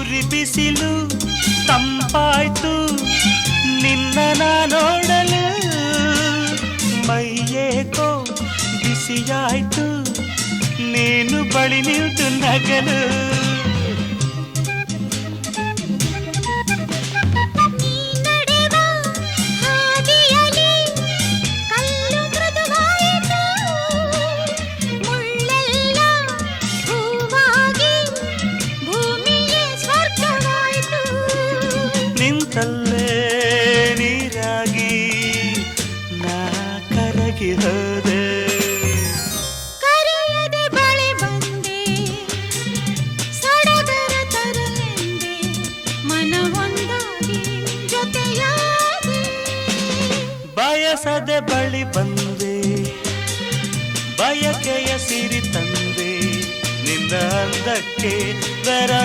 ಉರಿ ಬಿಸಿಲು ತಂಪಾಯ್ತು ನಿನ್ನ ನೋಡಲು ಮೈಯೇಕೋ ಬಿಸಿಯಾಯ್ತು ನೀನು ಬಳಿ ನಿಂತು ನಗಲು ನಿಂತಲ್ಲೇ ನೀರಾಗಿ ನಾ ಕರಗಿ ಹೋದೆ ಕರೆಯದೆ ಬಳಿ ಬಂದೆ ಸಡಗರ ತರಲೆಂದೆ ಮನವೊಂದಾಗಿ ಜೊತೆಯಾದೆ ಬಯಸದೆ ಬಳಿ ಬಂದೆ ಬಯಕೆಯ ಸಿರಿ ತಂದೆ ನಿನ್ನ ಅಂದಕ್ಕೆ ಬೆರಗ